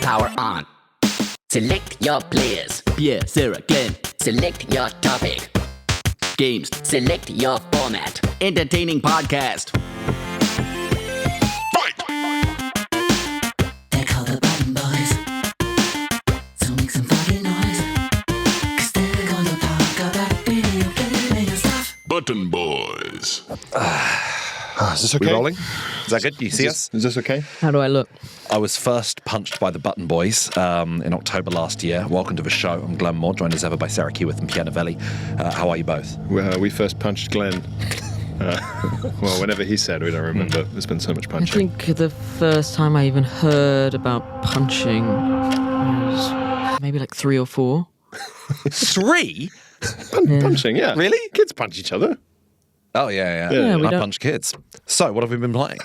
Power on. Select your players. Pierre, Sarah, Glenn. Select your topic. Games. Select your format. Entertaining podcast. They're called the Button Boys. So make some fucking noise. 'Cause they're gonna talk about video gaming and stuff. Button Boys. Is this okay? We rolling? Is that good? Do you see us? Is this okay? How do I look? I was first punched by the Button Boys in October last year. Welcome to the show. I'm Glenn Moore, joined as ever by Sarah Keyworth and Pierre Novelli. How are you both? We first punched Glenn. Well, whenever he said, we don't remember. There's been so much I punching. think the first time I even heard about punching was maybe like 3 or 4. 3? Punching, yeah. Really? Kids punch each other. Oh, yeah. Yeah, we I don't- punch kids. So, what have we been playing?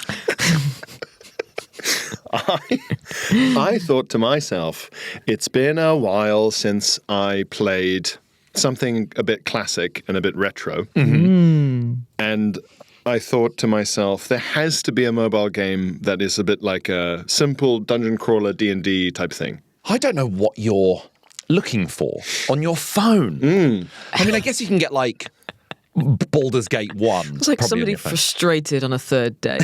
I thought to myself, it's been a while since I played something a bit classic and a bit retro. And I thought to myself, there has to be a mobile game that is a bit like a simple dungeon crawler D&D type thing. I don't know what you're looking for on your phone. I mean, I guess you can get like Baldur's Gate 1. It's like probably on somebody your phone. frustrated on a third day.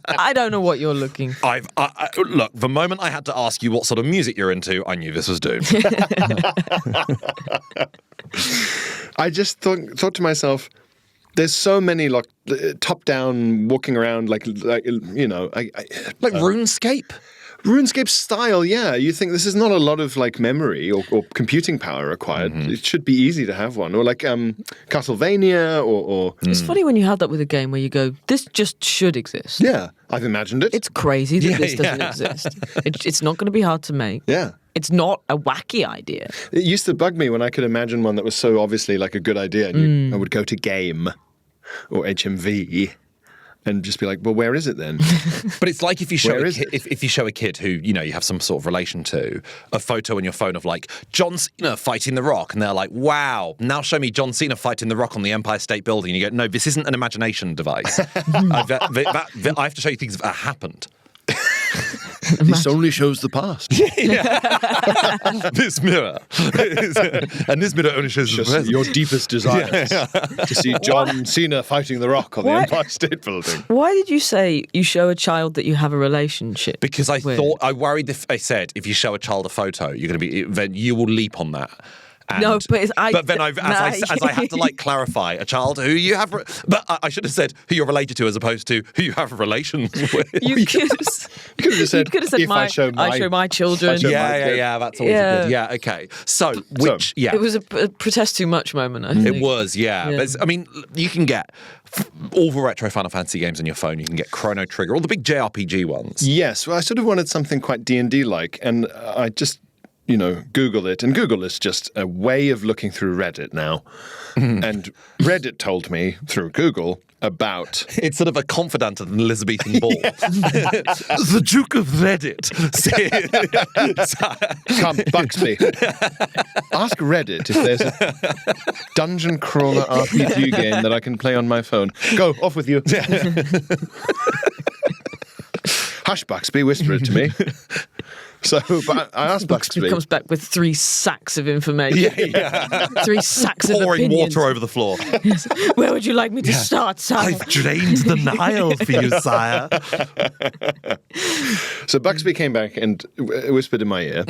I don't know what you're looking for. Look, the moment I had to ask you what sort of music you're into, I knew this was doomed. I just thought to myself, there's so many like top-down walking around like you know, Like RuneScape? RuneScape style, yeah. You think this is not a lot of like memory or computing power required. It should be easy to have one. Or like Castlevania or It's funny when you have that with a game where you go, this just should exist. yeah, I've imagined it. It's crazy that Yeah, this doesn't yeah. exist. It's not going to be hard to make. yeah. It's not a wacky idea. It used to bug me when I could imagine one that was so obviously like a good idea. And I would go to Game or HMV and just be like, well, where is it then? But it's like if you show Where a is kid, if you show a kid who you have some sort of relation to, a photo on your phone of like John Cena fighting The Rock, and they're like, "Wow, now show me John Cena fighting The Rock on the Empire State Building." And you go, "No, this isn't an imagination device. I have to show you things that happened." This only shows the past. This mirror, and this mirror only shows the Just present. your deepest desires to see John Cena fighting The Rock on the What? Empire State Building. Why did you say you show a child that you have a relationship? Because I with? thought I worried if you show a child a photo, you're going to be then you will leap on that. And, No, but but then as I had to like clarify a child who you have, but I should have said who you're related to as opposed to who you have relations with. You could have said, said if I show my children. show my Yeah, that's always Yeah. good. Yeah, okay. So It was a protest too much moment, I think. It was, yeah. Yeah. But I mean, you can get all the retro Final Fantasy games on your phone. You can get Chrono Trigger, all the big JRPG ones. Yes, well, I sort of wanted something quite D&D-like, and I just, Googled it. And Google is just a way of looking through Reddit now. And Reddit told me, through Google, about... It's sort of a confidant of an Elizabethan ball. The Duke of Reddit. Come, Buxby. Ask Reddit if there's a dungeon crawler RPG game that I can play on my phone. Go, off with you. Hush, Buxby, whisper it to me. So but I asked Buxby. He comes back with 3 sacks of information. Yeah. 3 sacks of Pouring opinions. water over the floor. Where would you like me to start, sire? drained the Nile for you, sire. So Buxby came back and whispered in my ear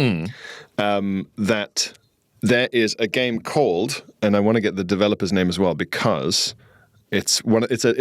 that there is a game called, and I want to get the developer's name as well because it's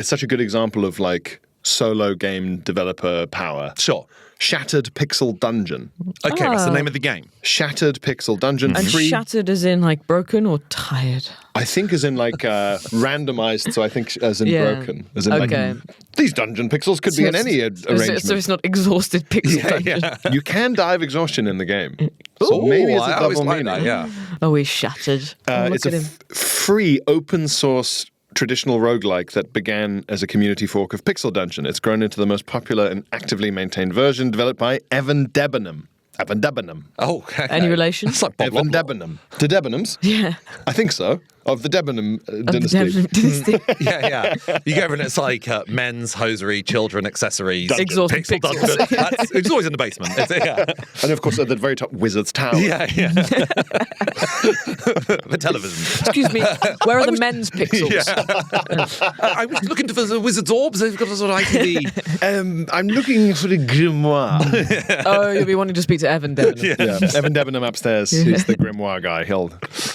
such a good example of like solo game developer power. Sure. Shattered Pixel Dungeon. Okay, what's the name of the game? Shattered Pixel Dungeon. And free. Shattered as in like broken or tired? I think as in like randomized, so I think as in broken. As in Okay. like, these dungeon pixels could be in any arrangement. So it's not exhausted pixel dungeon. You can dive exhaustion in the game. So maybe it's a I always double like meaning. that, yeah. Oh, he's shattered. It's Look a at him. free open source traditional roguelike that began as a community fork of Pixel Dungeon. It's grown into the most popular and actively maintained version developed by Evan Debenham. Oh, okay. Any relation? It's like Bob Evan Loblaw. Debenham. To Debenhams? Yeah. I think so. Of the Debenham Of dynasty. the Debenham dynasty. Yeah. You go over and it's like men's hosiery, children accessories, Exhausted pixel pixels. dungeon. It's always in the basement. Yeah. And of course, at the very top, Wizard's Tower. Yeah. The television. Excuse me, where are the men's pixels? I was looking for the wizard's orbs. They've got a sort of ITV. I'm looking for the grimoire. Oh, you'll be wanting to speak to Evan Debenham. Yeah, Evan Debenham upstairs. He's the grimoire guy. He'll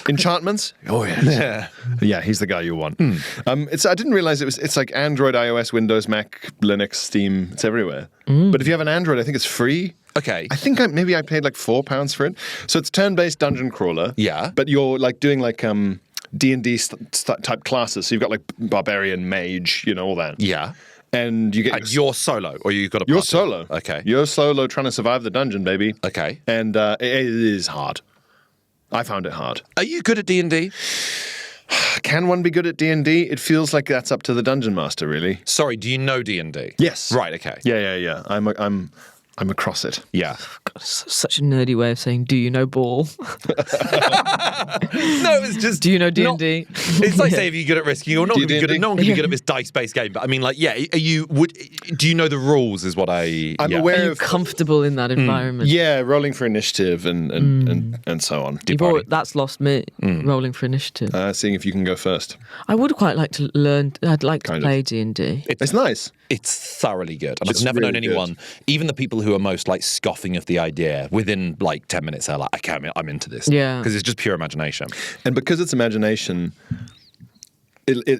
enchantments. Oh yes. Yeah, he's the guy you want. I didn't realize it's like Android, iOS, Windows, Mac, Linux, Steam. It's everywhere. But if you have an Android, I think it's free. Okay. I think maybe I paid like £4 for it. So it's turn-based dungeon crawler. Yeah. But you're like doing like D&D type classes. So you've got like barbarian, mage, all that. Yeah. And you get And you're solo, or you've got a you're party? solo. Okay. You're solo trying to survive the dungeon, baby. Okay. And it is hard. I found it hard. Are you good at D&D? Can one be good at D&D? It feels like that's up to the dungeon master, really. Sorry, do you know D&D? Yes. Right, okay. Yeah. I'm across it. Yeah. God, such a nerdy way of saying, do you know ball? No, it's just... Do you know D&D? It's like saying if you're good at Risk, you're not going to be good at... D&D? No one can be good at this dice-based game, but I mean, like, yeah, do you know the rules is what I... I'm yeah. Are aware you of... comfortable in that environment? Yeah, rolling for initiative and so on. That's lost me, rolling for initiative. Seeing if you can go first. I would quite like to learn. I'd like to Kind of. play D&D. It's nice. It's thoroughly good. And It's I've never known really anyone, even the people who are most like scoffing of the idea, within like 10 minutes, they're like, okay, I'm into this. Yeah. Because it's just pure imagination. And because it's imagination,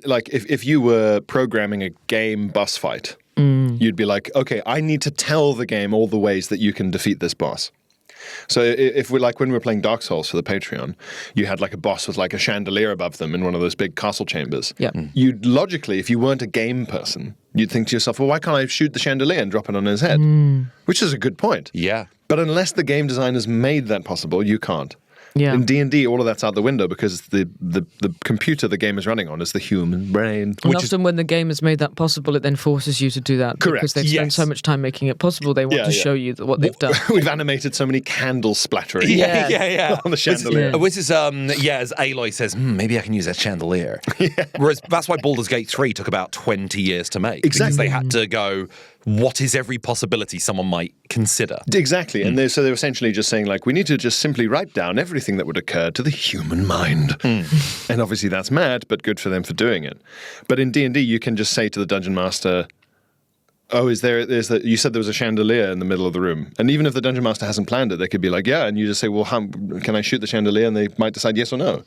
like if you were programming a game boss fight, you'd be like, okay, I need to tell the game all the ways that you can defeat this boss. So if we're like when we were playing Dark Souls for the Patreon, you had like a boss with like a chandelier above them in one of those big castle chambers. Yeah. You'd logically, if you weren't a game person, you'd think to yourself, well, why can't I shoot the chandelier and drop it on his head? Which is a good point. Yeah. But unless the game designers made that possible, you can't. Yeah. In D&D, all of that's out the window because the computer the game is running on is the human brain. And often when the game has made that possible, it then forces you to do that. Correct. Because they've spent Yes. so much time making it possible, they want Yeah, to yeah. show you what they've done. We've animated so many candles splattering Yeah. on the chandelier. This is, as Aloy says, maybe I can use a chandelier. Whereas that's why Baldur's Gate 3 took about 20 years to make. Because Exactly. they had to go, what is every possibility someone might consider? Exactly. And so they're essentially just saying, like, we need to just simply write down everything that would occur to the human mind. And obviously that's mad, but good for them for doing it. But in D&D, you can just say to the dungeon master, oh, you said there was a chandelier in the middle of the room. And even if the dungeon master hasn't planned it, they could be like, yeah. And you just say, well, can I shoot the chandelier? And they might decide yes or no.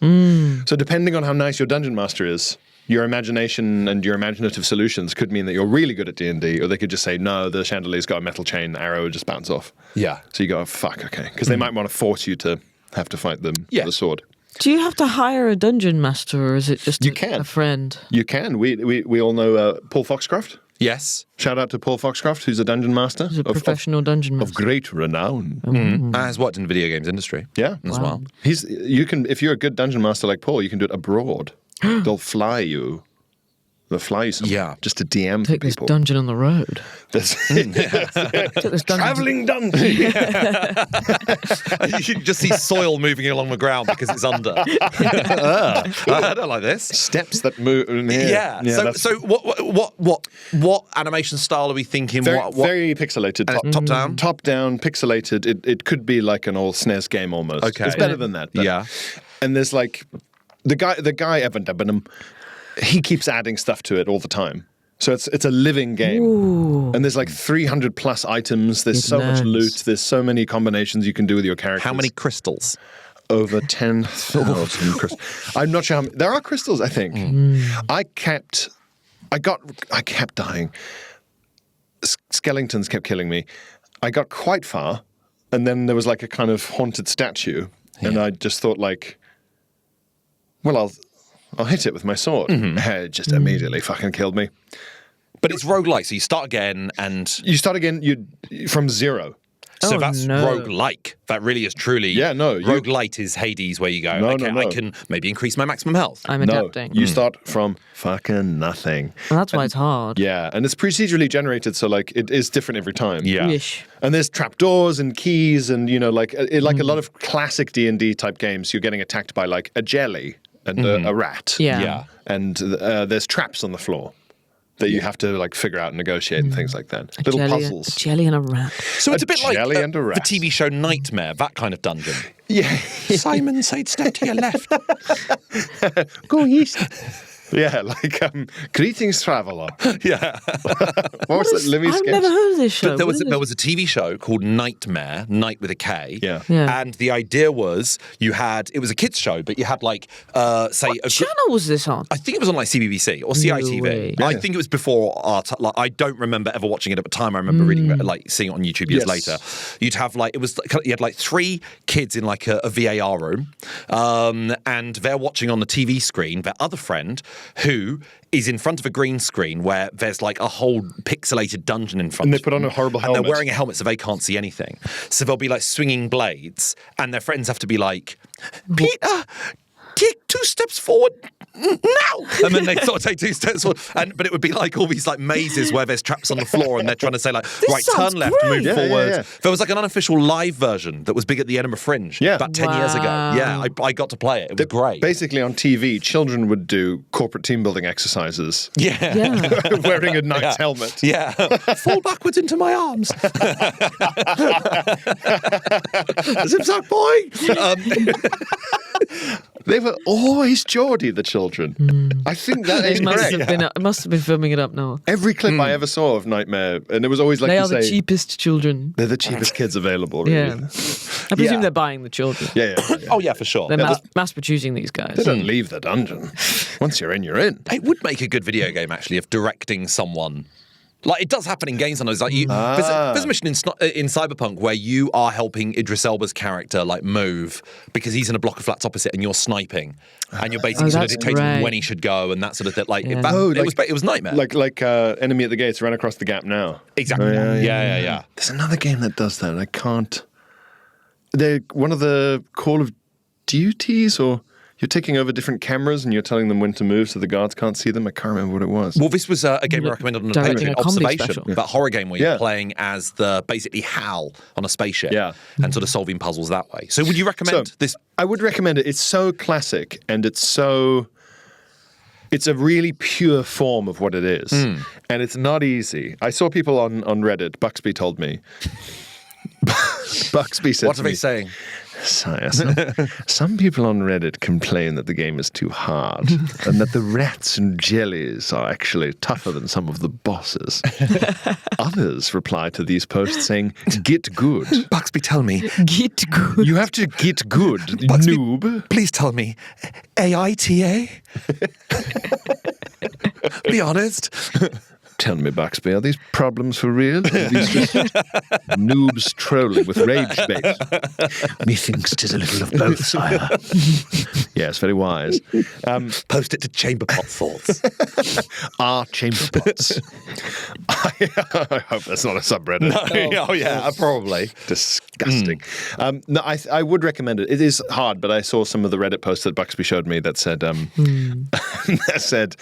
So depending on how nice your dungeon master is, your imagination and your imaginative solutions could mean that you're really good at D&D, or they could just say, no, the chandelier's got a metal chain, the arrow would just bounce off. Yeah. So you go, oh, fuck, okay. Because they might want to force you to have to fight them Yeah. with a sword. Do you have to hire a dungeon master, or is it just You can. a friend? You can. We all know Paul Foxcroft. Yes. Shout out to Paul Foxcroft, who's a dungeon master. He's a professional dungeon of master. great renown. Has worked in the video games industry. Yeah. As well. If you're a good dungeon master like Paul, you can do it abroad. They'll fly you. They'll fly you somewhere. Yeah. Just to DM Take this people. dungeon on the road. Take this dungeon Traveling dungeon. You can just see soil moving along the ground because it's under. I don't like this. Steps that move in here. Yeah. that's So what animation style are we thinking? very, what very pixelated. top down? Top down, pixelated. It could be like an old SNES game almost. Okay. It's better than that. but- Yeah. And there's like the guy Evan Debenham, he keeps adding stuff to it all the time. So it's a living game. Ooh. And there's like 300 plus items. There's so much Goodness. loot. There's so many combinations you can do with your characters. How many crystals? Over 10,000 crystals. I'm not sure how many. There are crystals, I think. I kept dying. Skeletons kept killing me. I got quite far, and then there was like a kind of haunted statue, and I just thought like, well, I'll hit it with my sword. It just immediately fucking killed me. But it's roguelike, so you start again and You start again. From zero. so Oh, that's no. roguelike. That really is truly No, roguelite is Hades where you go, No, okay, no. I can maybe increase my maximum health. I'm adapting. You start from fucking nothing. Well, that's why it's hard. Yeah, and it's procedurally generated, so like it is different every time. Yeah. Ish. And there's trapdoors and keys, and like a lot of classic D&D type games, you're getting attacked by like a jelly, and a rat. Yeah. Yeah. And there's traps on the floor that you have to like figure out and negotiate and things like that. Little jelly, puzzles. A jelly and a rat. So it's a bit like jelly and a the rat. TV show Nightmare, that kind of dungeon. Yeah. Simon said, step to your left. Go east. Yeah, like greetings, traveller. Yeah. What was it? Lemmy I've sketch? never heard of this show. There What is was a TV show called Nightmare, Night with a K. Yeah. Yeah. And the idea was it was a kids show, but you had like say What channel was this on? I think it was on like CBBC or CITV. way. I think it was before our like I don't remember ever watching it at the time. I remember reading like seeing it on YouTube years Yes. later. You'd have like you had like 3 kids in like a VAR room, and they're watching on the TV screen their other friend who is in front of a green screen where there's like a whole pixelated dungeon in front And they of put them. on a horrible And helmet. they're wearing a helmet so they can't see anything. So they'll be like swinging blades and their friends have to be like, Peter, take 2 steps forward now. And then they sort of take 2 steps forward. But it would be like all these like mazes where there's traps on the floor and they're trying to say like, right, sounds turn left, great. move Yeah, yeah, forward. yeah. There was like an unofficial live version that was big at the Edinburgh Fringe about 10 years ago. Wow. Yeah, I got to play it. It was great. Basically, on TV, children would do corporate team building exercises Yeah. Yeah. wearing a knight's helmet. Yeah. Fall backwards into my arms. Zip-zag boy. They were always Geordie, the children. I think that is It must correct. have been. It must have been filming it up now. Every clip I ever saw of Nightmare, and it was always like They you are the say, cheapest children. they're the cheapest kids available. Really. Yeah. I presume Yeah. they're buying the children. Yeah, yeah, yeah. Oh, yeah, for sure. They're mass producing these guys. They don't leave the dungeon. Once you're in, you're in. It would make a good video game, actually, of directing someone. Like, it does happen in games sometimes. Like, there's a mission in Cyberpunk where you are helping Idris Elba's character, like, move because he's in a block of flats opposite and you're sniping. And you're basically sort of that's dictating great. when he should go and that sort of thing. Like, Yeah. it was Nightmare. Like Enemy at the Gates, Run Across the Gap Now. exactly. Oh, Yeah. There's another game that does that. I can't. They're one of the Call of Duties, or you're taking over different cameras and you're telling them when to move so the guards can't see them. I can't remember what it was. Well, this was a game I recommended on the Directing page, a comedy Observation, special. that horror game where you're Yeah. playing as basically Hal on a spaceship Yeah. and sort of solving puzzles that way. So would you recommend this? I would recommend it. It's so classic and it's a really pure form of what it is. And it's not easy. I saw people on Reddit, Buxby told me. Buxby said What to are they me, saying? "Sire, some people on Reddit complain that the game is too hard and that the rats and jellies are actually tougher than some of the bosses. Others reply to these posts saying, get good. Buxby, tell me. Get good. You have to get good, Buxby, noob. Please tell me. AITA? Be honest. Tell me, Buxby, are these problems for real? Are these just noobs trolling with rage bait? Methinks 'tis a little of both, sire. Yes, very wise. Post it to Chamberpot Thoughts. Our chamber pots. I hope that's not a subreddit. Oh, yeah, probably. Disgusting. No, I would recommend it. It is hard, but I saw some of the Reddit posts that Buxby showed me that said, that said,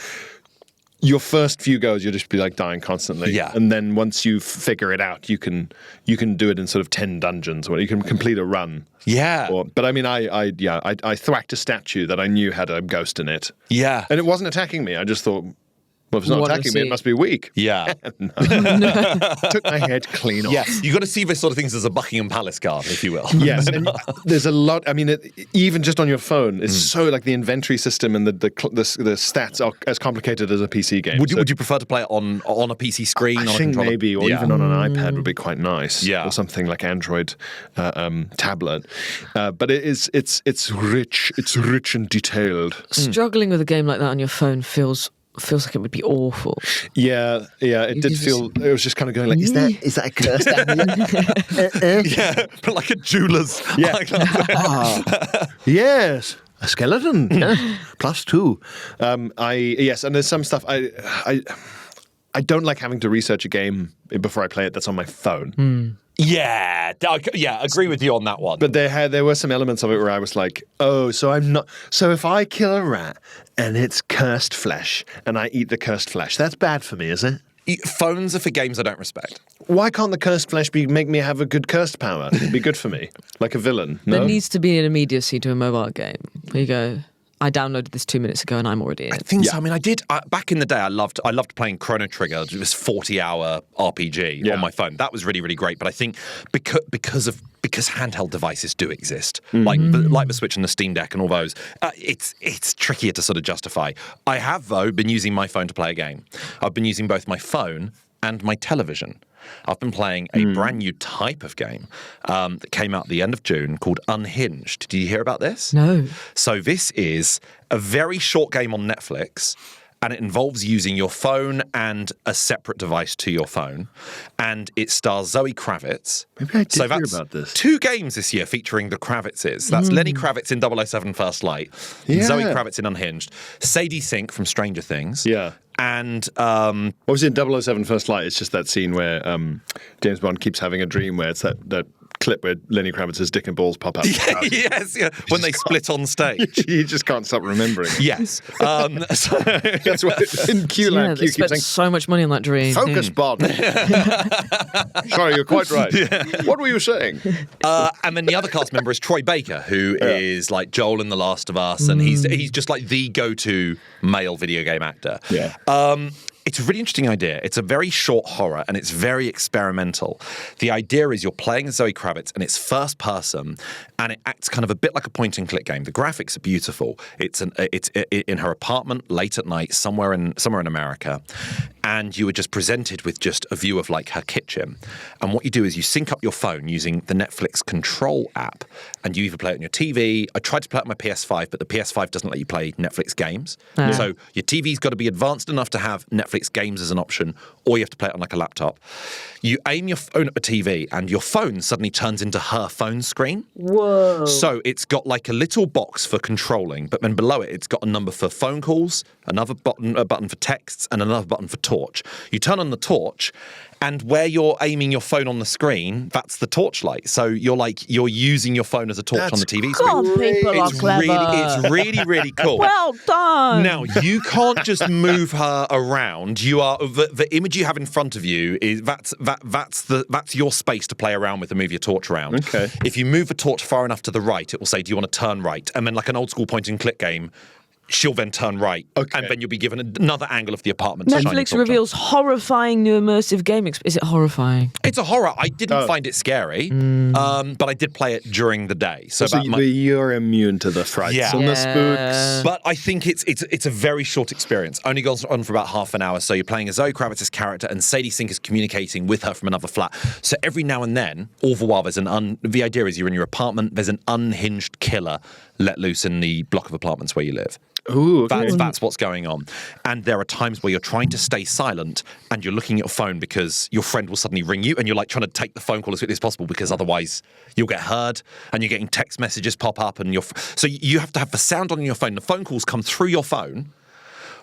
your first few goes, you'll just be like dying constantly. Yeah. And then once you figure it out, you can do it in sort of 10 dungeons where you can complete a run. Yeah. But I mean, I thwacked a statue that I knew had a ghost in it. Yeah. And it wasn't attacking me. I just thought, well, if it's not Wanted to attacking me, see. it must be weak. Yeah. Took my head clean off. Yes. You've got to see this sort of things as a Buckingham Palace guard, if you will. Yes, and there's a lot. I mean, even just on your phone, it's so like the inventory system and the stats are as complicated as a PC game. Would So you prefer to play it on a PC screen? I on a think controller? maybe, or Yeah. even on an iPad would be quite nice. Yeah. Or something like Android tablet. But it's rich. It's rich and detailed. Struggling with a game like that on your phone feels like it would be awful. Yeah. It did just- feel. It was just kind of going like, is that a curse down here? Yeah, but like a jeweler's. Yeah. Like that. Yes, a skeleton. +2. Yes, and there's some stuff I don't like having to research a game before I play it that's on my phone. Yeah, agree with you on that one. But there were some elements of it where I was like, oh, so if I kill a rat and it's cursed flesh and I eat the cursed flesh, that's bad for me, is it? Phones are for games I don't respect. Why can't the cursed flesh make me have a good cursed power? It'd be good for me, like a villain. No? There needs to be an immediacy to a mobile game where you go, I downloaded this 2 minutes ago and I'm already in. I think so. I mean, I did back in the day. I loved playing Chrono Trigger. It was 40-hour RPG on my phone. That was really, really great. But I think because handheld devices do exist, like the Switch and the Steam Deck and all those, it's trickier to sort of justify. I have though been using my phone to play a game. I've been using both my phone and my television. I've been playing a brand new type of game that came out at the end of June called Unhinged. Did you hear about this? No. So this is a very short game on Netflix, and it involves using your phone and a separate device to your phone. And it stars Zoe Kravitz. Maybe I did hear about this. 2 games this year featuring the Kravitzes. That's Lenny Kravitz in 007 First Light, Zoe Kravitz in Unhinged, Sadie Sink from Stranger Things. Yeah. And what was in 007 First Light? It's just that scene where James Bond keeps having a dream where it's that clip where Lenny Kravitz's dick and balls pop out. Yes, when they split on stage. You just can't stop remembering. Yes. That's what in Q Yeah, Land. they Q keeps spent saying, so much money on that dream. "Focus, Bond." Sorry, you're quite right. What were you saying? And then the other cast member is Troy Baker, who is like Joel in The Last of Us, and he's just like the go-to male video game actor. Yeah. It's a really interesting idea. It's a very short horror and it's very experimental. The idea is you're playing as Zoe Kravitz and it's first person and it acts kind of a bit like a point and click game. The graphics are beautiful. It's in her apartment late at night somewhere in America, and you are just presented with just a view of like her kitchen. And what you do is you sync up your phone using the Netflix Control app, and you either play it on your TV. I tried to play it on my PS5, but the PS5 doesn't let you play Netflix games. So your TV's got to be advanced enough to have Netflix games as an option, or you have to play it on like a laptop. You aim your phone at the TV and your phone suddenly turns into her phone screen. Whoa. So it's got like a little box for controlling, but then below it, it's got a number for phone calls, a button for texts, and another button for torch. You turn on the torch, and where you're aiming your phone on the screen, that's the torchlight. So you're using your phone as a torch on the TV screen. God, people are clever. It's really, really cool. Well done. Now, you can't just move her around. You are the image you have in front of you is that's your space to play around with and move your torch around. Okay. If you move the torch far enough to the right, it will say, "Do you want to turn right?" And then, like an old school point and click game, she'll then turn right, and then you'll be given another angle of the apartment. to shine your Netflix torch on. reveals horrifying new immersive game. Is it horrifying? It's a horror. I didn't find it scary, but I did play it during the day. So You're immune to the frights and the spooks. But I think it's a very short experience. Only goes on for about half an hour. So you're playing a Zoe Kravitz's character, and Sadie Sink is communicating with her from another flat. So every now and then, all the while, the idea is you're in your apartment. There's an unhinged killer let loose in the block of apartments where you live. Ooh, okay. That's what's going on. And there are times where you're trying to stay silent and you're looking at your phone because your friend will suddenly ring you and you're like trying to take the phone call as quickly as possible because otherwise you'll get heard, and you're getting text messages pop up, and so you have to have the sound on your phone. The phone calls come through your phone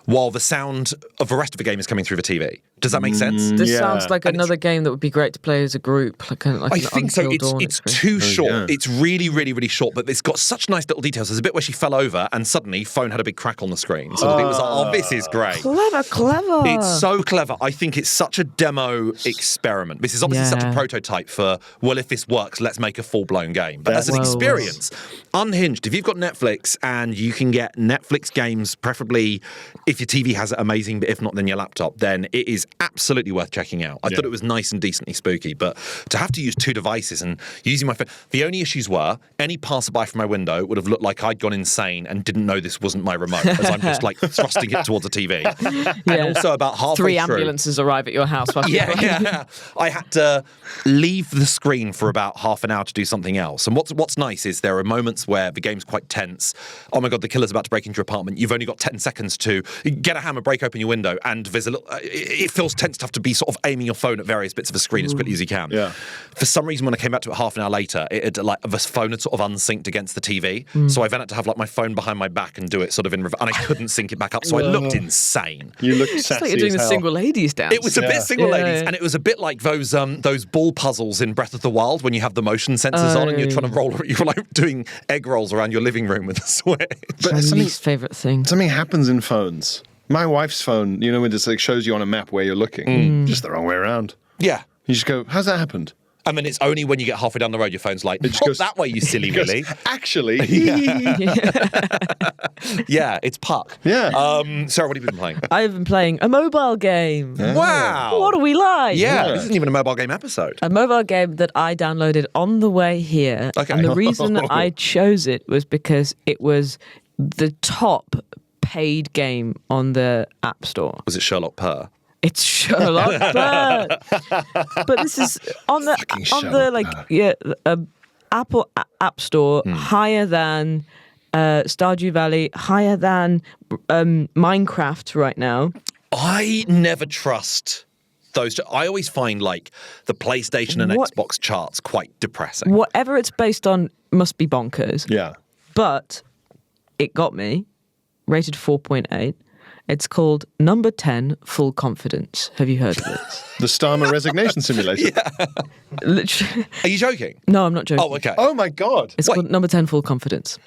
while the sound of the rest of the game is coming through the TV. Does that make sense? This sounds like another game that would be great to play as a group. I think so. It's too short. yeah. It's really, really, really short, but it's got such nice little details. There's a bit where she fell over and suddenly phone had a big crack on the screen. So the thing was like, oh, this is great. Clever. It's so clever. I think it's such a demo experiment. This is obviously such a prototype for, well, if this works, let's make a full-blown game. But as an experience, Unhinged, if you've got Netflix and you can get Netflix games, preferably if your TV has it, amazing, but if not, then your laptop, then it is absolutely worth checking out. I thought it was nice and decently spooky, but to have to use 2 devices and using my phone, the only issues were any passerby from my window would have looked like I'd gone insane and didn't know this wasn't my remote, as I'm just like thrusting it towards a TV. And also about halfway 3 through, ambulances arrive at your house. yeah. I had to leave the screen for about half an hour to do something else. And what's nice is there are moments where the game's quite tense. Oh my God, the killer's about to break into your apartment. You've only got 10 seconds to get a hammer, break open your window, and there's it feels tense to have to be sort of aiming your phone at various bits of the screen as quickly as you can. Yeah. For some reason, when I came back to it half an hour later, the phone had sort of unsynced against the TV. So I then had to have like my phone behind my back and do it sort of in reverse, and I couldn't sync it back up. So I looked insane. You looked It's sassy like you're doing as the hell. single ladies dance. It was a bit single ladies, and it was a bit like those ball puzzles in Breath of the Wild when you have the motion sensors on and you're trying to roll. You were like doing egg rolls around your living room with a switch. But my something least favourite thing. happens in phones. My wife's phone, when it just like shows you on a map where you're looking, just the wrong way around. Yeah. You just go, how's that happened? And then it's only when you get halfway down the road, your phone's like, just "Not goes- that way, you silly Goes, Willy." Actually, Yeah, it's Puck. Yeah. Sarah, what have you been playing? I've been playing a mobile game. Wow. What do we like? Yeah, this isn't even a mobile game episode. A mobile game that I downloaded on the way here. Okay. And the reason I chose it was because it was the top paid game on the App Store. Was it Sherlock Purr? It's Sherlock Bird. But this is on the Apple App Store, higher than Stardew Valley, higher than Minecraft right now. I never trust those. I always find like the PlayStation and Xbox charts quite depressing. Whatever it's based on must be bonkers. yeah. But it got me, rated 4.8. It's called Number 10 Full Confidence. Have you heard of this? The Starmer resignation simulation. Literally. Are you joking? No, I'm not joking. Oh, okay. Oh my God. It's called Number 10 Full Confidence.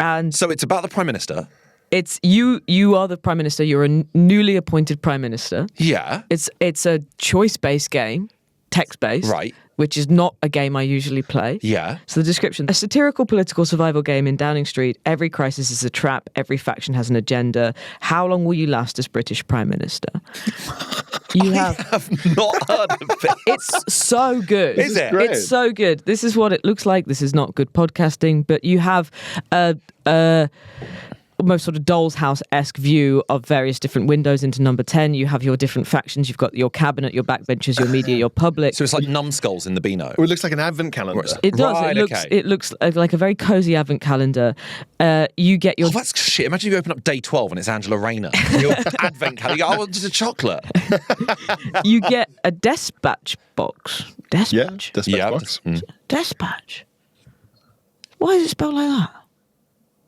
And So it's about the Prime Minister. it's you are the Prime Minister. You're a newly appointed Prime Minister. Yeah. It's a choice-based game, text-based. Right. Which is not a game I usually play. Yeah. So the description: a satirical political survival game in Downing Street. Every crisis is a trap. Every faction has an agenda. How long will you last as British Prime Minister? You have. I've not heard of it. It's so good. Is it? Great. It's so good. This is what it looks like. This is not good podcasting, but you have almost sort of doll's house-esque view of various different windows into Number 10. You have your different factions. You've got your cabinet, your backbenchers, your media, your public. So it's like numbskulls in the Beano. Oh, it looks like an advent calendar. It does. Right, okay. It looks like a very cozy advent calendar. You get your Oh, that's shit. Imagine if you open up day 12 and it's Angela Rayner. Your advent calendar. You go, oh, just a chocolate. you get a dispatch box. Yeah. Dispatch. Dispatch box. Dispatch. Why is it spelled like that?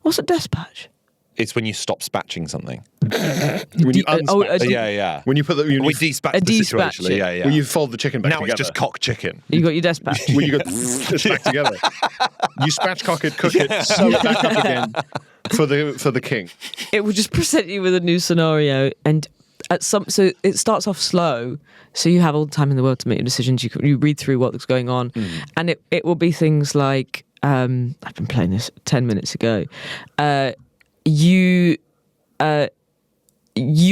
What's a dispatch? It's when you stop spatching something. When you unspatch. Yeah. When you put the We dispatch the dispatch situation. it. Yeah. when you fold the chicken back Now together. it's just cock chicken. You got your dispatch. when you got it's back together. You spatchcock it, cook it, sew it back up again for the king. It will just present you with a new scenario, and so it starts off slow, so you have all the time in the world to make your decisions. You read through what's going on, and it will be things like I've been playing this 10 minutes ago. You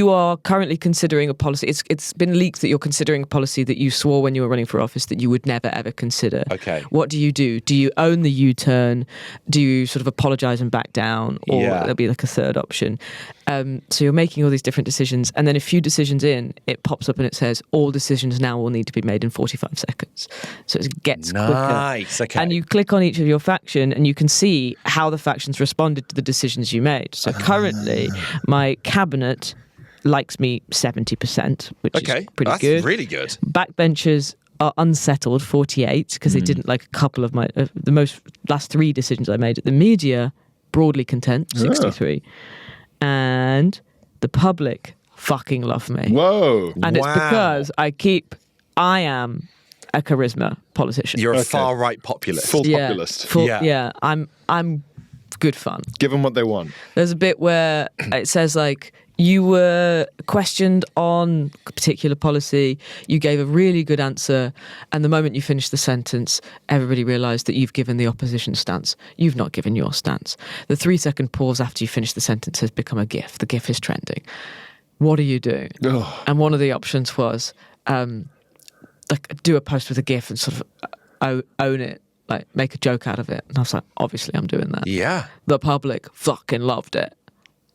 are currently considering a policy. It's been leaked that you're considering a policy that you swore when you were running for office that you would never ever consider. Okay. What do? Do you own the U-turn? Do you sort of apologise and back down? Or there'll be like a third option. So you're making all these different decisions, and then a few decisions in, it pops up and it says all decisions now will need to be made in 45 seconds. So it gets quicker. Nice, okay. And you click on each of your faction, and you can see how the factions responded to the decisions you made. So currently, my cabinet likes me 70%, which is pretty that's good. really good. Backbenchers are unsettled 48 because they didn't like a couple of my last three decisions I made. The media broadly content 63, and the public fucking love me. Whoa. And it's because I am a charisma politician. You're a far right populist. Full populist. Yeah. I'm good fun. Give them what they want. There's a bit where it says like, you were questioned on a particular policy, you gave a really good answer, and the moment you finished the sentence, everybody realised that you've given the opposition stance. You've not given your stance. The 3-second pause after you finish the sentence has become a GIF. The GIF is trending. What do you do? Ugh. And one of the options was like do a post with a GIF and sort of own it, like make a joke out of it. And I was like, obviously I'm doing that. Yeah. The public fucking loved it.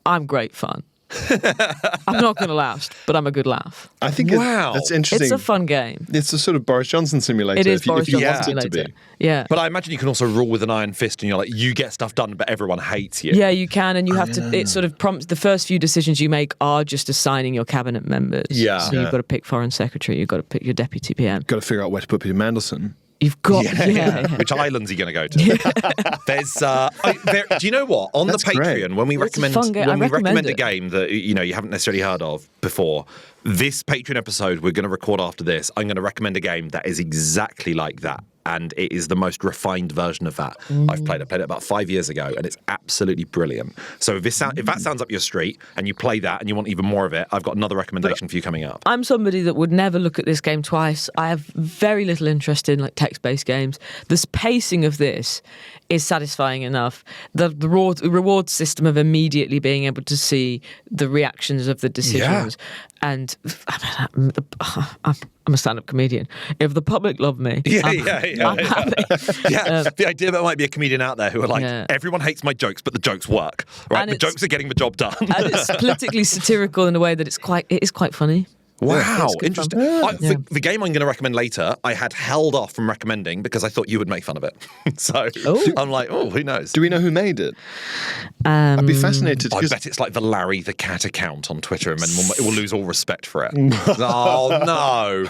I'm great fun. I'm not going to last, but I'm a good laugh. I think that's interesting. It's a fun game. It's a sort of Boris Johnson simulator. It is if you Boris Johnson want simulator. it to be. Yeah. But I imagine you can also rule with an iron fist and you're like, you get stuff done, but everyone hates you. Yeah, you can, and you have to. It sort of prompts the first few decisions you make are just assigning your cabinet members. Yeah. So you've got to pick foreign secretary. You've got to pick your deputy PM. Got to figure out where to put Peter Mandelson. You've got Which islands are you going to go to? There's, do you know what? On That's the Patreon, great. when we It's a recommend fun game. when I we recommend a recommend game that you haven't necessarily heard of before, this Patreon episode we're going to record after this, I'm going to recommend a game that is exactly like that. and it is the most refined version of that I've played. I played it about 5 years ago, and it's absolutely brilliant. So if that sounds up your street and you play that and you want even more of it, I've got another recommendation for you coming up. I'm somebody that would never look at this game twice. I have very little interest in like text-based games. The pacing of this is satisfying enough. The reward system of immediately being able to see the reactions of the decisions. And I'm a stand-up comedian. If the public love me, I'm happy. The idea that there might be a comedian out there who are like, everyone hates my jokes, but the jokes work. Right? And the jokes are getting the job done. And it's politically satirical in a way that it is quite funny. Wow, it's good interesting. fun. The game I'm going to recommend later, I had held off from recommending because I thought you would make fun of it. So I'm like, who knows? Do we know who made it? I'd be fascinated. I bet it's like the Larry the Cat account on Twitter, and then we'll lose all respect for it. Oh no!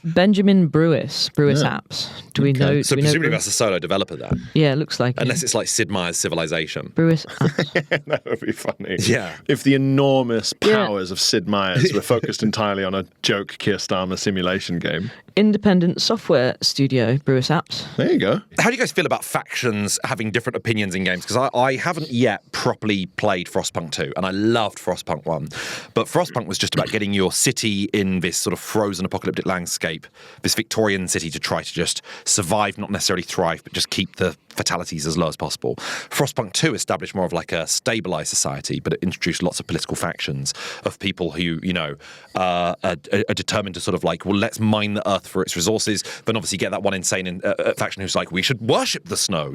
Benjamin Brewis Apps. Do we know? So do we know presumably Brewis? that's a solo developer then. Yeah, it looks like it. Unless it's like Sid Meier's Civilization. Brewis Apps. That would be funny. Yeah. If the enormous powers of Sid Meier's were focused entirely on a joke Keir Starmer simulation game. Independent software studio, Brewis Apps. There you go. How do you guys feel about factions having different opinions in games? Because I haven't yet properly played Frostpunk 2, and I loved Frostpunk 1. But Frostpunk was just about getting your city in this sort of frozen apocalyptic landscape, this Victorian city to try to just survive, not necessarily thrive, but just keep the fatalities as low as possible. Frostpunk 2 established more of like a stabilised society, but it introduced lots of political factions of people who, are determined to sort of like, well, let's mine the earth for its resources, then obviously get that one insane faction who's like, we should worship the snow,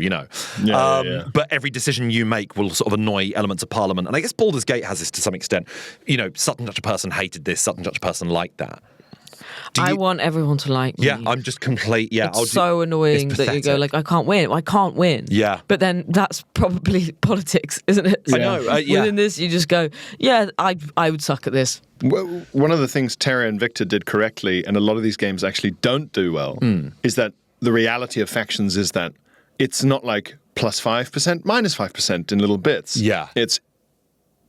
But every decision you make will sort of annoy elements of parliament. And I guess Baldur's Gate has this to some extent. Such and such a person hated this, such and such a person liked that. I want everyone to like me. Yeah, I'm just complete. Yeah, it's so annoying that you go like, I can't win. Yeah, but then that's probably politics, isn't it? I know. Within this, you just go, I would suck at this. Well, one of the things Terry and Victor did correctly, and a lot of these games actually don't do well, is that the reality of factions is that it's not like plus 5%, minus 5% in little bits. Yeah, it's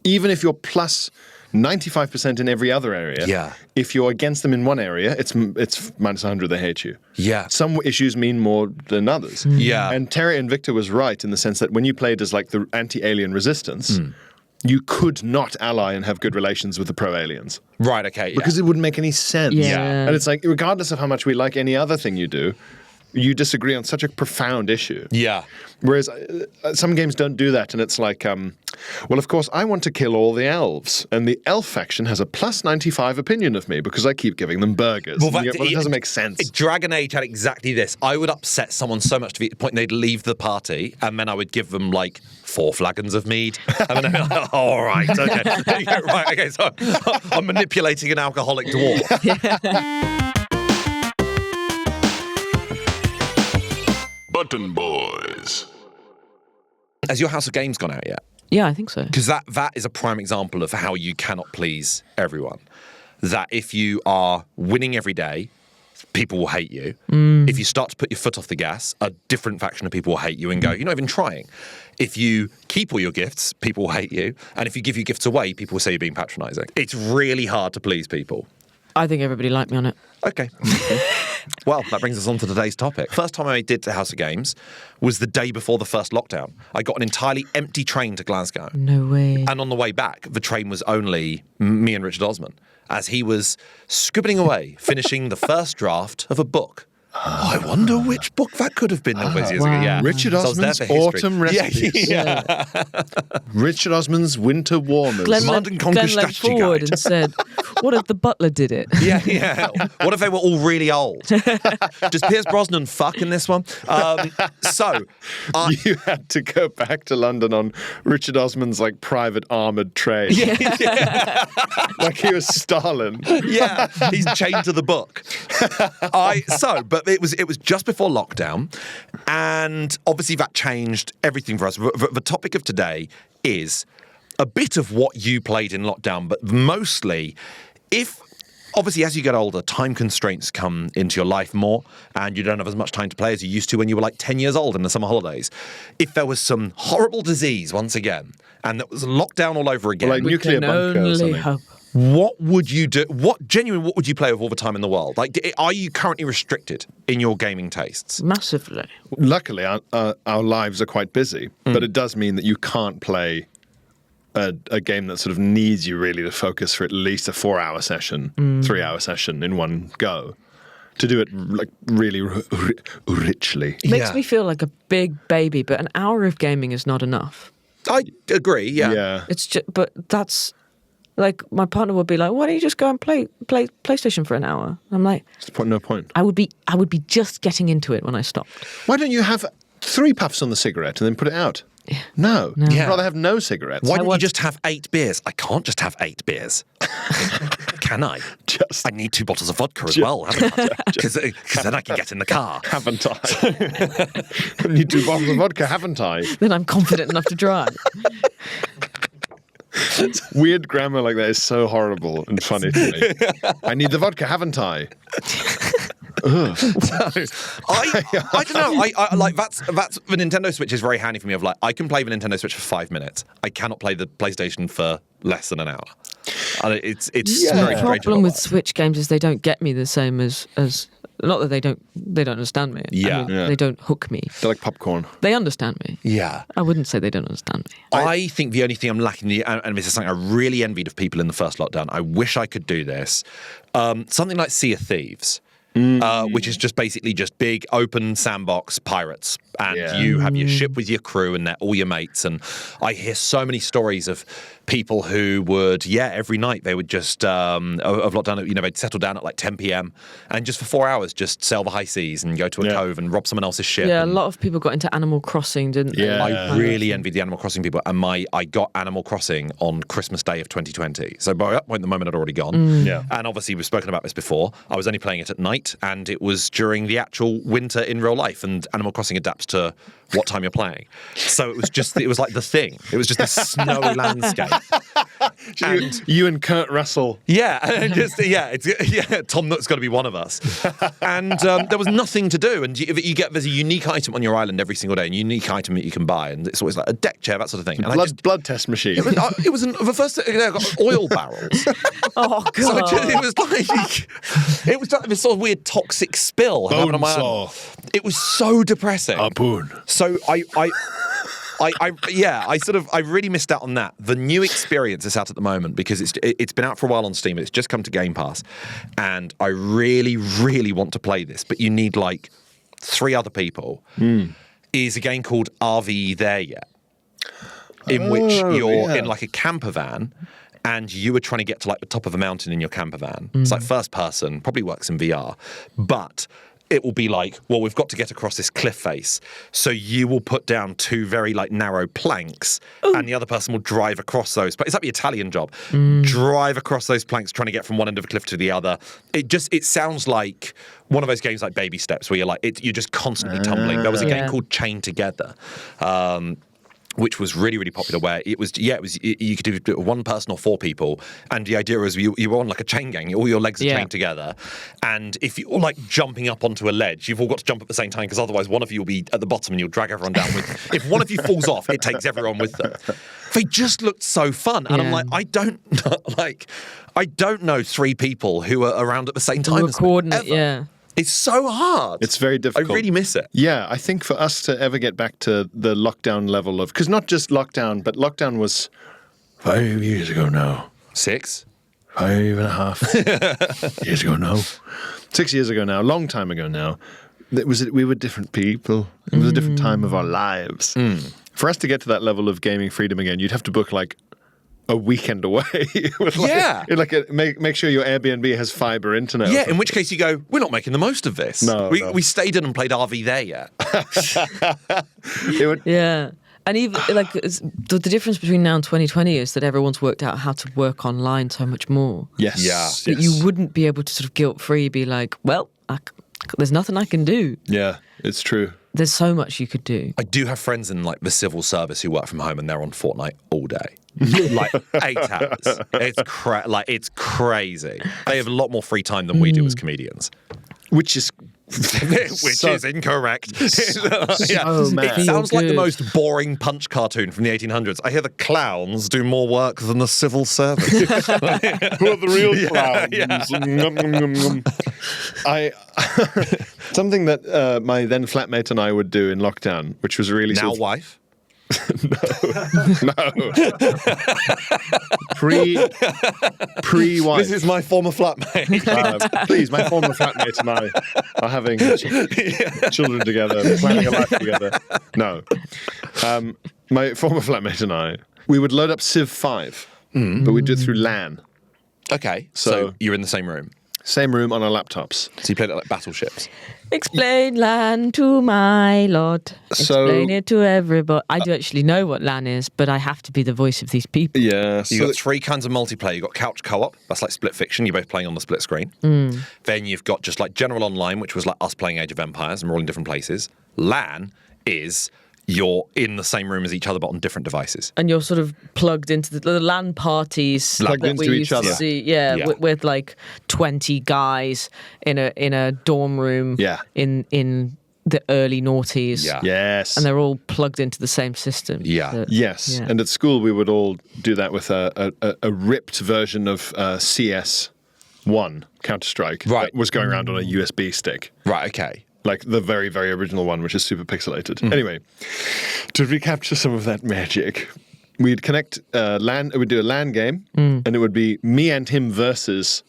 even if you're plus 95% in every other area. Yeah. If you're against them in one area, it's minus 100, they hate you. Yeah. Some issues mean more than others. Yeah. And Terry and Victor was right in the sense that when you played as like the anti-alien resistance, you could not ally and have good relations with the pro-aliens. Right, okay. Yeah. Because it wouldn't make any sense. Yeah. And it's like, regardless of how much we like any other thing you do, you disagree on such a profound issue. Yeah. Whereas some games don't do that, and it's like, well, of course, I want to kill all the elves, and the elf faction has a plus 95 opinion of me because I keep giving them burgers. Well, it doesn't make sense. Dragon Age had exactly this. I would upset someone so much to the point they'd leave the party, and then I would give them like 4 flagons of mead, and then they'd be like, all right, okay. Right, okay, so I'm manipulating an alcoholic dwarf. Button Boys. Has your House of Games gone out yet? Yeah, I think so. Because that is a prime example of how you cannot please everyone. That if you are winning every day, people will hate you. If you start to put your foot off the gas, a different faction of people will hate you and go, you're not even trying. If you keep all your gifts, people will hate you. And if you give your gifts away, people will say you're being patronising. It's really hard to please people. I think everybody liked me on it. Okay. Well, that brings us on to today's topic. First time I did the House of Games was the day before the first lockdown. I got an entirely empty train to Glasgow. No way. And on the way back, the train was only me and Richard Osman, as he was scribbling away, finishing the first draft of a book. I wonder which book that could have been all those years ago. Yeah. Richard So I was there Osman's for history. Autumn Recipes. Yeah. Richard Osman's Winter Warmers. Command and Conquer Glenn leant strategy forward guide. and said, what if the butler did it? Yeah. What if they were all really old? Does Pierce Brosnan fuck in this one? You had to go back to London on Richard Osman's like private armoured train. Like he was Stalin. Yeah, he's chained to the book. But it was just before lockdown, and obviously that changed everything for us. The topic of today is a bit of what you played in lockdown, but mostly obviously, as you get older, time constraints come into your life more, and you don't have as much time to play as you used to when you were like 10 years old in the summer holidays. If there was some horrible disease once again, and there was lockdown all over again. Or like nuclear bunker or something. Hope. What would you do? What would you play with all the time in the world? Like, are you currently restricted in your gaming tastes? Massively. Luckily, our lives are quite busy, but it does mean that you can't play a game that sort of needs you really to focus for at least a 4-hour session, 3-hour session in one go. To do it like really richly. Makes me feel like a big baby, but an hour of gaming is not enough. I agree. Yeah. It's just, but that's like my partner would be like, "Why don't you just go and play PlayStation for an hour?" I'm like, No point. I would be just getting into it when I stopped. Why don't you have 3 puffs on the cigarette and then put it out? No. I'd rather have no cigarettes. Why don't you just have 8 beers? I can't just have 8 beers. Can I? I need 2 bottles of vodka as well, haven't I? Because then I can get in the car. Haven't I? I need 2 bottles of vodka, haven't I? Then I'm confident enough to drive. Weird grammar like that is so horrible and funny to me. I need the vodka, haven't I? I don't know. I like that's the Nintendo Switch is very handy for me. Of like, I can play the Nintendo Switch for 5 minutes. I cannot play the PlayStation for less than an hour. And it's very The strange. problem with Switch games is they don't get me the same as not that they don't understand me. Yeah. They don't hook me. They're like popcorn. They understand me. Yeah. I wouldn't say they don't understand me. I think the only thing I'm lacking, and this is something I really envied of people in the first lockdown, I wish I could do this, something like Sea of Thieves. Which is just basically just big open sandbox pirates, and you have your ship with your crew and they're all your mates. And I hear so many stories of people who would, every night they would just of lockdown, they'd settle down at like 10 p.m. and just for 4 hours just sail the high seas and go to a cove and rob someone else's ship. Yeah, a lot of people got into Animal Crossing, didn't they? I really envied the Animal Crossing people, and I got Animal Crossing on Christmas Day of 2020. So by that point, the moment had already gone. And obviously, we've spoken about this before. I was only playing it at night, and it was during the actual winter in real life, and Animal Crossing adapts to what time you're playing. So it was like the thing. It was just this snowy landscape. You and Kurt Russell. Tom Nook's got to be one of us. And there was nothing to do. And there's a unique item on your island every single day, a unique item that you can buy, and it's always like a deck chair, that sort of thing. And Blood test machine. It was the first. I got oil barrels. Oh god! So it was like this sort of weird toxic spill happening on my island. It was so depressing. Harpoon. So I really missed out on that. The new experience is out at the moment because it's been out for a while on Steam. It's just come to Game Pass, and I really, really want to play this. But you need like 3 other people. Is a game called Are We There Yet? In which you're in like a camper van. And you were trying to get to like the top of a mountain in your camper van. It's like first person, probably works in VR, but it will be like, well, we've got to get across this cliff face. So you will put down 2 very like narrow planks and the other person will drive across those. But it's like the Italian job. Drive across those planks trying to get from one end of a cliff to the other. It sounds like one of those games like Baby Steps where you're like, you're just constantly tumbling. There was a game called Chained Together. Which was really, really popular, where you could do it with 1 person or 4 people, and the idea was you were on like a chain gang, all your legs are chained together, and if you're like jumping up onto a ledge, you've all got to jump at the same time, because otherwise one of you will be at the bottom and you'll drag everyone down with. If one of you falls off, it takes everyone with them. They just looked so fun, and I'm like, I don't know 3 people who are around at the same time as me, ever. It's so hard. It's very difficult. I really miss it. Yeah, I think for us to ever get back to the lockdown level of... Because not just lockdown, but lockdown was 5 years ago now. 6? 5.5 years ago now. 6 years ago now. Long time ago now. We were different people. It was a different time of our lives. For us to get to that level of gaming freedom again, you'd have to book like a weekend away. Make sure your Airbnb has fiber internet. Yeah, in which case you go, we're not making the most of this. No. We stayed in and played RV There Yet. Yeah. And even like the difference between now and 2020 is that everyone's worked out how to work online so much more. Yes. Yeah. That you wouldn't be able to sort of guilt-free be like, well, there's nothing I can do. Yeah, it's true. There's so much you could do. I do have friends in like the civil service who work from home and they're on Fortnite all day. Like 8 hours. It's crazy. They have a lot more free time than we do as comedians. Which is Which is incorrect. so mad. It sounds like the good. most boring Punch cartoon from the 1800s. I hear the clowns do more work than the civil servant. Who are the real clowns? Nom, nom, nom, nom. Something that my then flatmate and I would do in lockdown, which was really Now sort of- wife. no pre-wife. This is my former flatmate. Please, my former flatmate and I are having children together, planning a life together. No, my former flatmate and I, we would load up Civ 5, but we'd do it through LAN. Okay, So- so you're in the same room. Same room on our laptops. So you played it like battleships. Explain LAN to my lord. So- Explain it to everybody. I do actually know what LAN is, but I have to be the voice of these people. Yeah, You've got three kinds of multiplayer. You've got couch co-op. That's like split fiction. You're both playing on the split screen. Then you've got just like general online, which was like us playing Age of Empires, and we're all in different places. LAN is you're in the same room as each other, but on different devices. And you're sort of plugged into the LAN parties Plugged that into we each used other. to see. Yeah. With like 20 guys in a dorm room. Yeah. In the early noughties. Yeah. yes, And they're all plugged into the same system. Yeah. That- yes. Yeah. And at school, we would all do that with a ripped version of CS1 Counter-Strike Right. that was going around on a USB stick. Right, okay. Like the very, very original one, which is super pixelated. Anyway, to recapture some of that magic, we'd connect LAN. We'd do a LAN game, and it would be me and him versus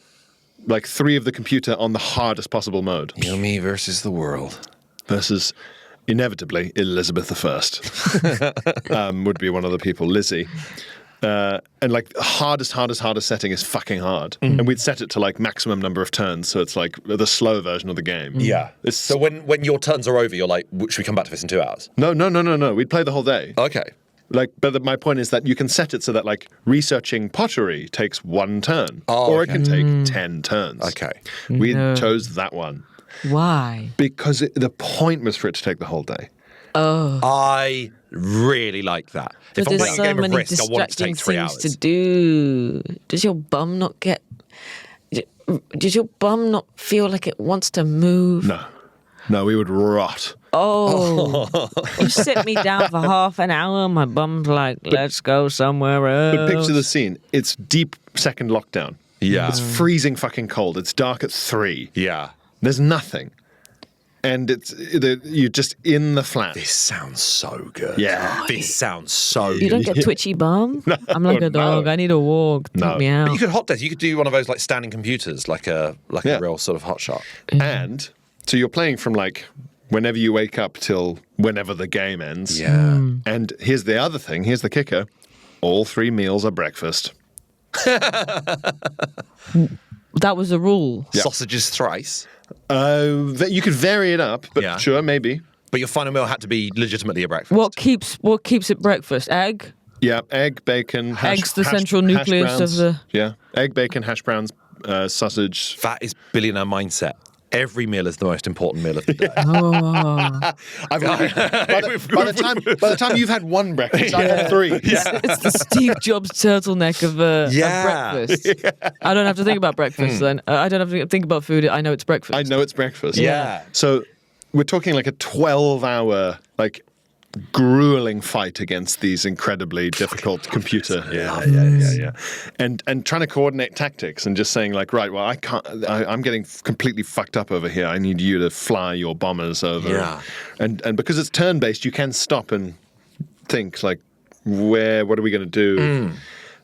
like 3 of the computer on the hardest possible mode. You know, me versus the world. Versus, inevitably, Elizabeth I would be one of the people, Lizzie. And like the hardest setting is fucking hard. And we'd set it to like maximum number of turns, so it's like the slow version of the game. Yeah. It's, So when your turns are over, you're like, should we come back to this in 2 hours? no. We'd play the whole day. Okay. Like, but my point is that you can set it so that like researching pottery takes 1 turn, Oh, or okay. it can take 10 turns. Okay. We No. chose that one Why? because the point was for it to take the whole day. I really like that. But If I'm there's playing a so game of many Risk, I want it to distracting take 3 things hours. to do. Does your bum not get? Does your bum not feel like it wants to move? No, we would rot. Oh, you sit me down for half an hour. My bum's like, let's go somewhere else. But picture the scene. It's deep second lockdown. Yeah. It's freezing fucking cold. It's dark at 3. Yeah. There's nothing. And you're just in the flat. This sounds so good. Yeah. This sounds so You good. don't get twitchy bum. I'm like a dog. no. I need a walk. Take No. me out. But you could hot desk. You could do one of those like standing computers, like a Yeah. real sort of hot shot. And so you're playing from like whenever you wake up till whenever the game ends. Yeah. And here's the other thing. Here's the kicker. All 3 meals are breakfast. That was a rule. Sausages thrice. You could vary it up, but Yeah. sure, maybe. But your final meal had to be legitimately a breakfast. What keeps it breakfast? Egg. Yeah, egg, bacon, hash, Egg's the hash- central hash nucleus of browns. the- Yeah, egg, bacon, hash browns, sausage. That is billionaire mindset. Every meal is the most important meal of the day. I've already, by the time you've had 1 breakfast, I've had 3. It's the Steve Jobs turtleneck of Yeah. breakfast. I don't have to think about breakfast then. I don't have to think about food. I know it's breakfast. I know it's breakfast. Yeah. So we're talking like a 12-hour, like grueling fight against these incredibly difficult computer. Yeah. And trying to coordinate tactics and just saying like, right, well, I can't. I'm getting completely fucked up over here. I need you to fly your bombers over. Yeah. And because it's turn based, you can stop and think like, what are we going to do?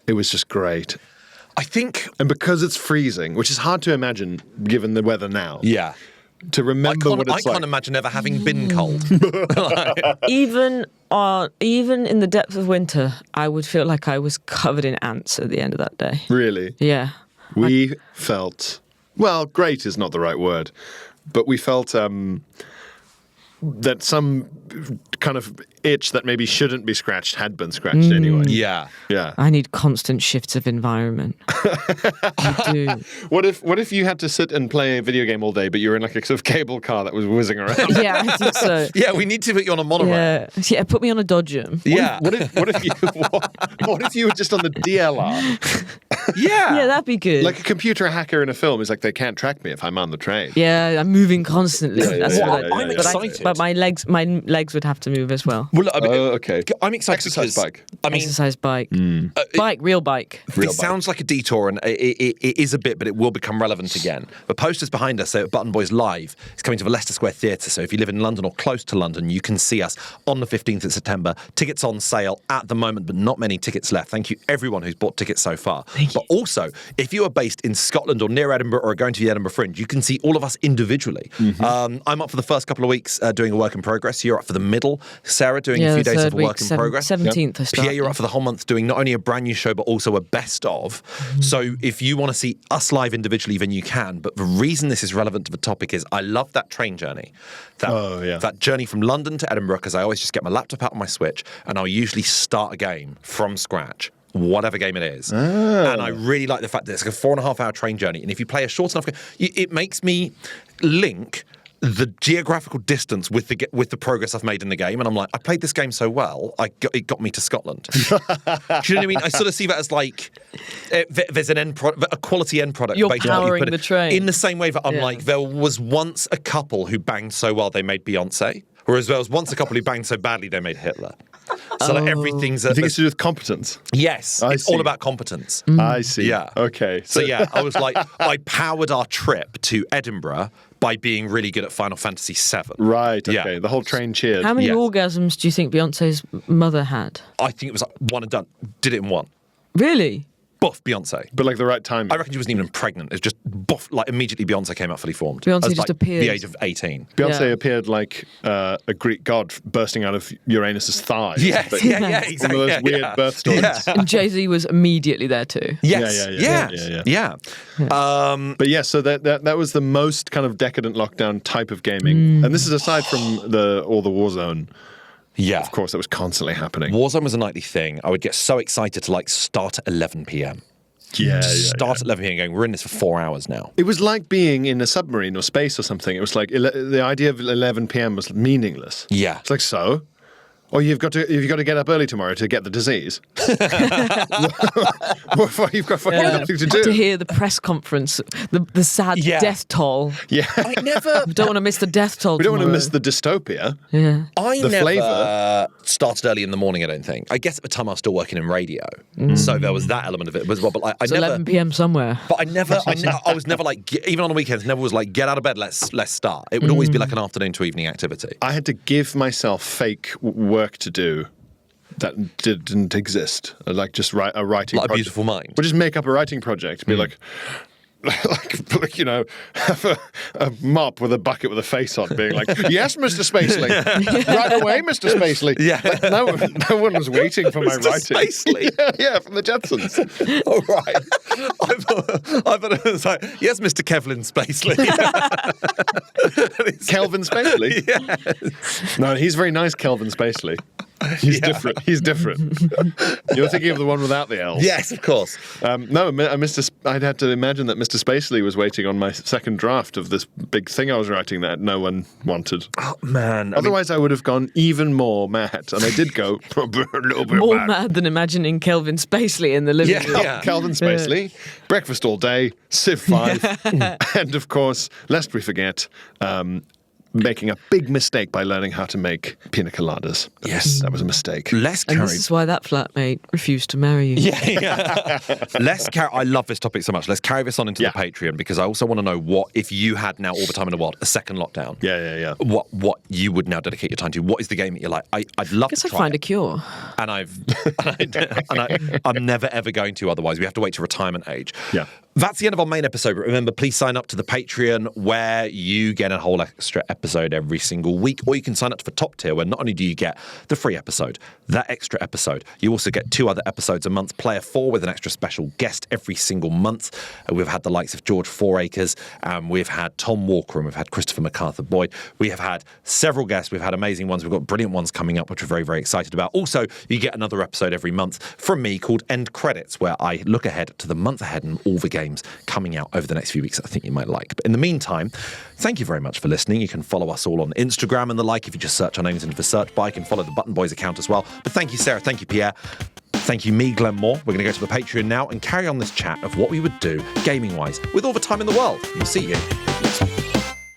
It was just great. I think. And because it's freezing, which is hard to imagine given the weather now. Yeah. To remember what I it's like. can't imagine ever having been cold. Even in the depth of winter, I would feel like I was covered in ants at the end of that day. Really? Yeah. We felt, well, great is not the right word, but we felt that some kind of itch that maybe shouldn't be scratched had been scratched anyway. Yeah. Yeah. I need constant shifts of environment. I do. What if you had to sit and play a video game all day, but you were in like a sort of cable car that was whizzing around? Yeah, I think so. Yeah, we need to put you on a monorail. Yeah, put me on a Dodger. Yeah. What if you were just on the DLR Yeah, that'd be good. Like a computer hacker in a film is like, they can't track me if I'm on the train. Yeah, I'm moving constantly. Yeah, That's yeah, what yeah, I, yeah, but, excited. but my legs would have to move as well. Well, look, I mean, Okay. I'm excited Exercise because, bike. I mean, Exercise bike, real bike. this sounds like a detour, and it is a bit, but it will become relevant again. The posters behind us say Button Boys Live is coming to the Leicester Square Theatre, so if you live in London or close to London, you can see us on the 15th of September. Tickets on sale at the moment, but not many tickets left. Thank you everyone who's bought tickets so far. But also, if you are based in Scotland or near Edinburgh or are going to the Edinburgh Fringe, you can see all of us individually. I'm up for the first couple of weeks doing a work in progress. You're up for the middle. Sarah doing a few days of a work in progress. 17th I start. Pierre, you're up for the whole month doing not only a brand new show, but also a best of. So if you want to see us live individually, then you can. But the reason this is relevant to the topic is I love that train journey. That journey from London to Edinburgh, because I always just get my laptop out on my Switch and I'll usually start a game from scratch, whatever game it is. And I really like the fact that it's like a 4.5 hour train journey. And if you play a short enough game, it makes me link the geographical distance with the progress I've made in the game, and I'm like, I played this game so well, it got me to Scotland. Do you know what I mean? I sort of see that as like there's a quality end product. You're based on what you powering put the in. train. In the same way that I'm like, there was once a couple who banged so well they made Beyonce, whereas there was once a couple who banged so badly they made Hitler. So like everything's. I think it's to do with competence. Yes, it's see. all about competence. I see. Yeah. Okay. So yeah, I was like, I powered our trip to Edinburgh by being really good at Final Fantasy VII. Right. Yeah. Okay. The whole train cheered. How many Yes. orgasms do you think Beyonce's mother had? I think it was like one and done. Did it in one. Really? Buff Beyonce. But like the right time. I reckon she wasn't even pregnant. It was just buff. Like immediately Beyonce came out fully formed. Beyonce I was, just like, appeared. The age of 18. Beyonce Yeah. appeared like a Greek god bursting out of Uranus's thigh. Yes, But yeah, exactly. One of those weird birth stories. Yeah. And Jay-Z was immediately there too. Yes. Yeah. But yeah, so that was the most kind of decadent lockdown type of gaming. And this is aside from all the Warzone. Yeah. Of course, that was constantly happening. Warzone was a nightly thing. I would get so excited to like start at 11 p.m. Start at 11 p.m. going, we're in this for 4 hours now. It was like being in a submarine or space or something. It was like the idea of 11 p.m. was meaningless. Yeah. It's like, so? Or you've got to get up early tomorrow to get the disease. You've got fucking nothing to do. To hear the press conference, the sad death toll. Yeah. I never. We don't want to miss the death toll. We don't want to tomorrow. miss the dystopia. Yeah. I the never flavour. started early in the morning, I don't think. I guess at the time I was still working in radio. So there was that element of it as well. But I It's never. 11 p.m. somewhere. But I was never like, even on the weekends, never was like, get out of bed, let's start. It would always be like an afternoon to evening activity. I had to give myself fake work to do that didn't exist. Like just write a writing Like a project. beautiful mind. Or just make up a writing project. Be like, you know, have a mop with a bucket with a face on, being like, yes, Mr. Spacely. Right away, Mr. Spacely. Yeah. Like, no one was waiting for my Mr. writing. Spacely? Yeah, from the Jetsons. All right. I thought it was like, yes, Mr. Kevlin Spacely. Kelvin Spacely? Yeah. No, he's very nice, Kelvin Spacely. He's different. He's different. You're thinking of the one without the L's. Yes, of course. I'd had to imagine that Mr. Spacely was waiting on my second draft of this big thing I was writing that no one wanted. Oh, man. Otherwise, I would have gone even more mad. And I did go a little bit More mad. mad than imagining Kelvin Spacely in the living room. Yeah. Calvin Spacely, breakfast all day, Civ 5, and of course, lest we forget, making a big mistake by learning how to make pina coladas. Yes. That was a mistake. Less And carried. this is why that flatmate refused to marry you. Yeah. I love this topic so much. Let's carry this on into the Patreon, because I also want to know what, if you had now all the time in the world, a second lockdown. Yeah. What you would now dedicate your time to? What is the game that you're like? I'd love I guess to I'd try find it. a cure. And I'm never ever going to. Otherwise, we have to wait to retirement age. Yeah. That's the end of our main episode. But remember, please sign up to the Patreon, where you get a whole extra episode every single week, or you can sign up to the top tier, where not only do you get the free episode, that extra episode, you also get 2 other episodes a month, Player 4 with an extra special guest every single month. We've had the likes of George Fouracres, we've had Tom Walker, and we've had Christopher MacArthur-Boyd. We have had several guests. We've had amazing ones. We've got brilliant ones coming up, which we're very, very excited about. Also, you get another episode every month from me called End Credits, where I look ahead to the month ahead and all the games coming out over the next few weeks that I think you might like. But in the meantime, thank you very much for listening. You can follow us all on Instagram and the like. If you just search our names into the search bar, you can follow the Button Boys account as well. But thank you, Sarah. Thank you, Pierre. Thank you, me, Glenn Moore. We're going to go to the Patreon now and carry on this chat of what we would do gaming-wise with all the time in the world. We'll see you.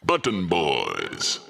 Button Boys.